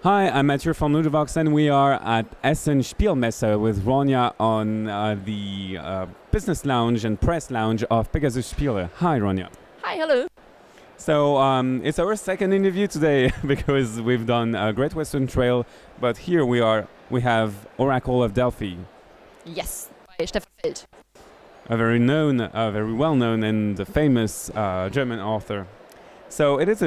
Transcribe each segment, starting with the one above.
Hi, I'm Mathieu from Ludovox, and we are at Essen Spiel with Ronja on the business lounge and press lounge of Pegasus Spiel. Hi, Ronja. Hi, hello. So it's our second interview today because we've done a Great Western Trail, but here we have Oracle of Delphi. Yes, by Stefan Feld. A very well-known and famous German author. So it is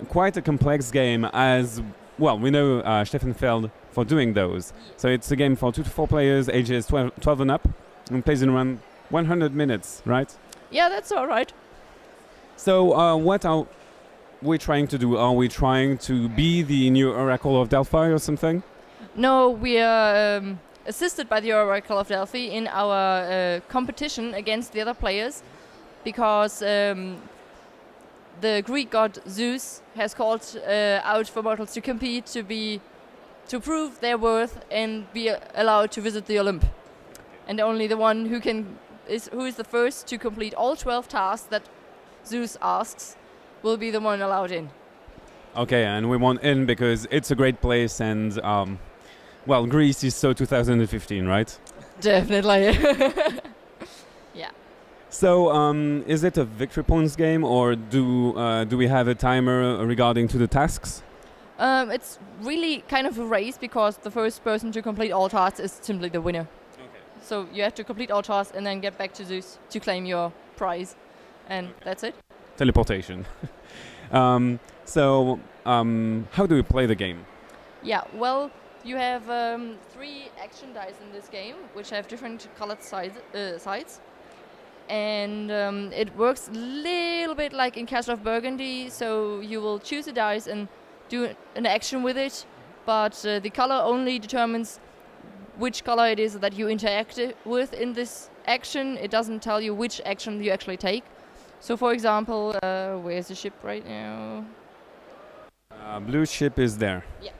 quite a complex game, as well. We know Stefan Feld for doing those. So it's a game for 2 to 4 players, ages 12 and up, and plays in around 100 minutes, right? Yeah, that's all right. So what are we trying to do? Are we trying to be the new Oracle of Delphi or something? No, we are assisted by the Oracle of Delphi in our competition against the other players, because the Greek god Zeus has called out for mortals to compete to prove their worth and be allowed to visit the Olymp. And only the one who is the first to complete all 12 tasks that Zeus asks will be the one allowed in. Okay, and we want in because it's a great place, and well, Greece is so 2015, right? Definitely. Yeah. So, is it a victory points game, or do we have a timer regarding to the tasks? It's really kind of a race, because the first person to complete all tasks is simply the winner. Okay. So you have to complete all tasks and then get back to Zeus to claim your prize, and that's it. Teleportation. So, how do we play the game? Yeah, well, you have 3 action dice in this game, which have different colored sides. And it works a little bit like in Castle of Burgundy, so you will choose a dice and do an action with it, but the color only determines which color it is that you interact with in this action. It doesn't tell you which action you actually take. So, for example, where's the ship right now? Blue ship is there. Yeah.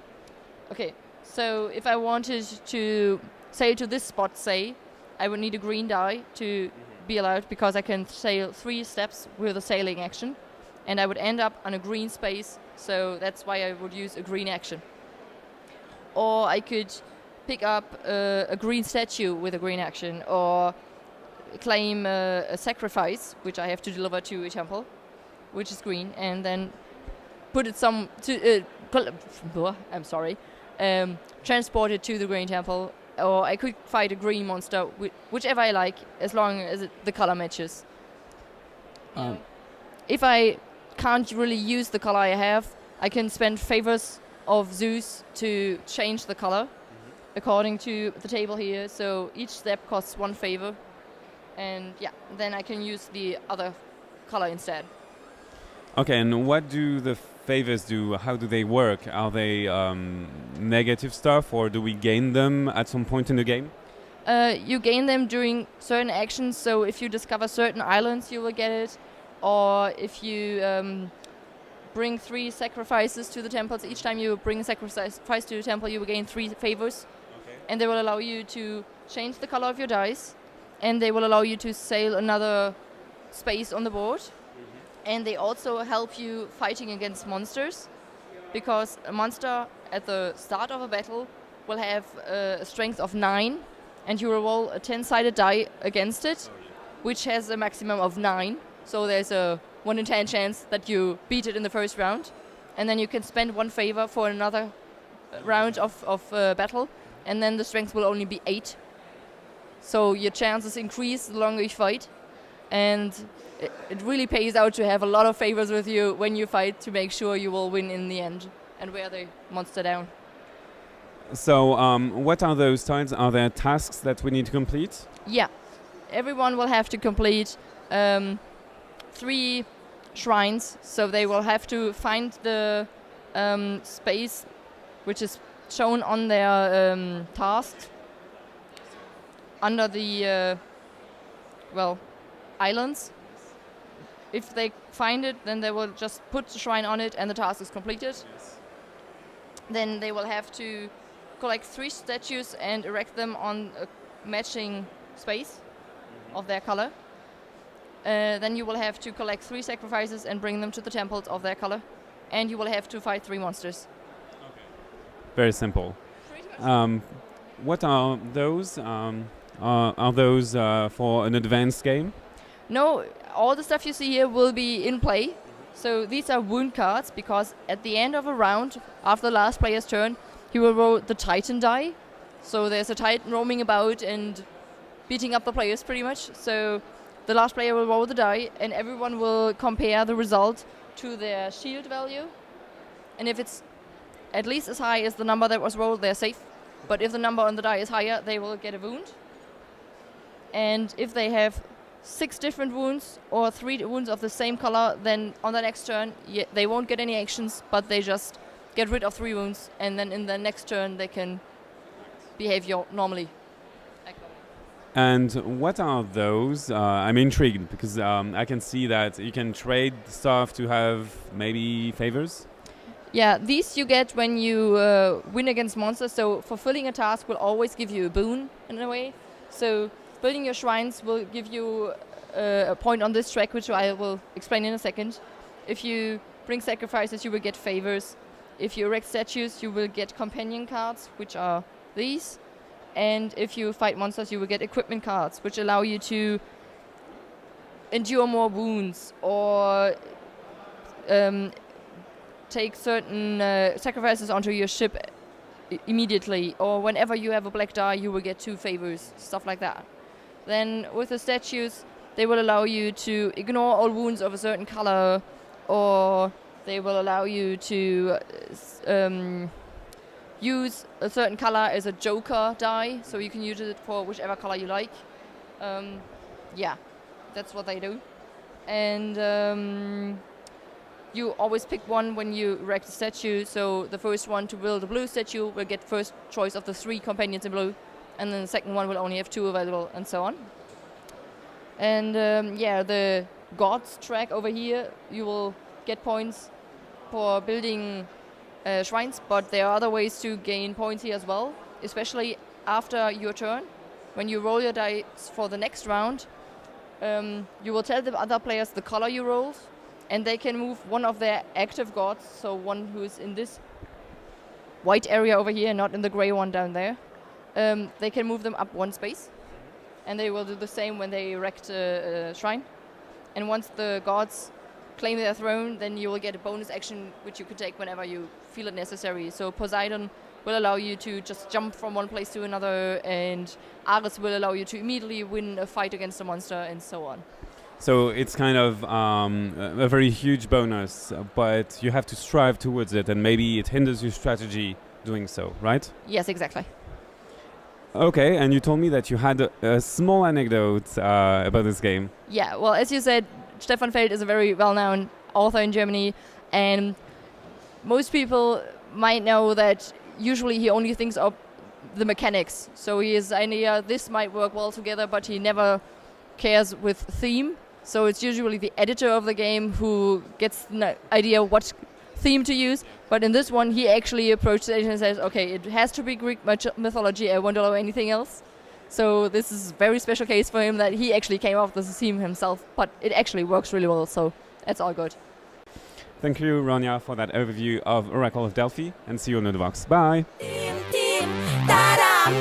Okay, so if I wanted to sail to this spot, say, I would need a green die to be allowed, because I can sail 3 steps with a sailing action, and I would end up on a green space, so that's why I would use a green action. Or I could pick up a green statue with a green action, or claim a sacrifice, which I have to deliver to a temple, which is green, and then put it transport it to the green temple. Or I could fight a green monster, whichever I like, as long as the color matches. If I can't really use the color I have, I can spend favors of Zeus to change the color according to the table here. So each step costs 1 favor, and yeah, then I can use the other color instead. Okay, and what do the favors do? How do they work? Are they negative stuff, or do we gain them at some point in the game? You gain them during certain actions, so if you discover certain islands, you will get it. Or if you bring 3 sacrifices to the temples, each time you bring a sacrifice to the temple, you will gain 3 favors. Okay. And they will allow you to change the color of your dice, and they will allow you to sail another space on the board. And they also help you fighting against monsters, because a monster at the start of a battle will have a strength of 9, and you will roll a 10-sided die against it, which has a maximum of 9. So there's a 1 in 10 chance that you beat it in the first round, and then you can spend 1 favor for another round of battle, and then the strength will only be 8. So your chances increase the longer you fight, and it really pays out to have a lot of favors with you when you fight, to make sure you will win in the end and wear the monster down. So what are those tiles? Are there tasks that we need to complete? Yeah, everyone will have to complete 3 shrines, so they will have to find the space which is shown on their task under the islands. If they find it, then they will just put the shrine on it and the task is completed. Yes. Then they will have to collect 3 statues and erect them on a matching space of their color. Then you will have to collect 3 sacrifices and bring them to the temples of their color. And you will have to fight 3 monsters. Very simple. Pretty much. What are those? Are those for an advanced game? No, all the stuff you see here will be in play. So these are wound cards because at the end of a round, after the last player's turn, he will roll the Titan die. So there's a Titan roaming about and beating up the players pretty much. So the last player will roll the die and everyone will compare the result to their shield value. And if it's at least as high as the number that was rolled, they're safe. But if the number on the die is higher, they will get a wound. And if they have 6 different wounds or 3 wounds of the same color, then on the next turn they won't get any actions, but they just get rid of 3 wounds, and then in the next turn they can behave normally. And what are those? I'm intrigued because I can see that you can trade stuff to have maybe favors. Yeah, these you get when you win against monsters. So fulfilling a task will always give you a boon in a way. So building your shrines will give you a point on this track, which I will explain in a second. If you bring sacrifices, you will get favors. If you erect statues, you will get companion cards, which are these. And if you fight monsters, you will get equipment cards, which allow you to endure more wounds or take certain sacrifices onto your ship immediately. Or whenever you have a black die, you will get 2 favors, stuff like that. Then with the statues, they will allow you to ignore all wounds of a certain color, or they will allow you to use a certain color as a joker die, so you can use it for whichever color you like. Yeah, that's what they do. And you always pick one when you erect a statue, so the first one to build a blue statue will get first choice of the 3 companions in blue, and then the second one will only have 2 available, and so on. And yeah, the gods track over here, you will get points for building shrines, but there are other ways to gain points here as well, especially after your turn. When you roll your dice for the next round, you will tell the other players the color you rolled, and they can move one of their active gods, so one who is in this white area over here, not in the gray one down there. They can move them up 1 space, and they will do the same when they erect a shrine. And once the gods claim their throne, then you will get a bonus action which you can take whenever you feel it necessary. So Poseidon will allow you to just jump from one place to another, and Ares will allow you to immediately win a fight against a monster, and so on. So it's kind of a very huge bonus, but you have to strive towards it, and maybe it hinders your strategy doing so, right? Yes, exactly. Okay, and you told me that you had a small anecdote about this game. Yeah, well, as you said, Stefan Feld is a very well-known author in Germany, and most people might know that usually he only thinks of the mechanics. So he has an idea, this might work well together, but he never cares with theme. So it's usually the editor of the game who gets the idea what theme to use. But in this one, he actually approached it and says, okay, it has to be Greek mythology, I won't allow anything else. So this is a very special case for him that he actually came up with the theme himself, but it actually works really well, so that's all good. Thank you, Ronja, for that overview of Oracle of Delphi, and see you on the box. Bye! Taram,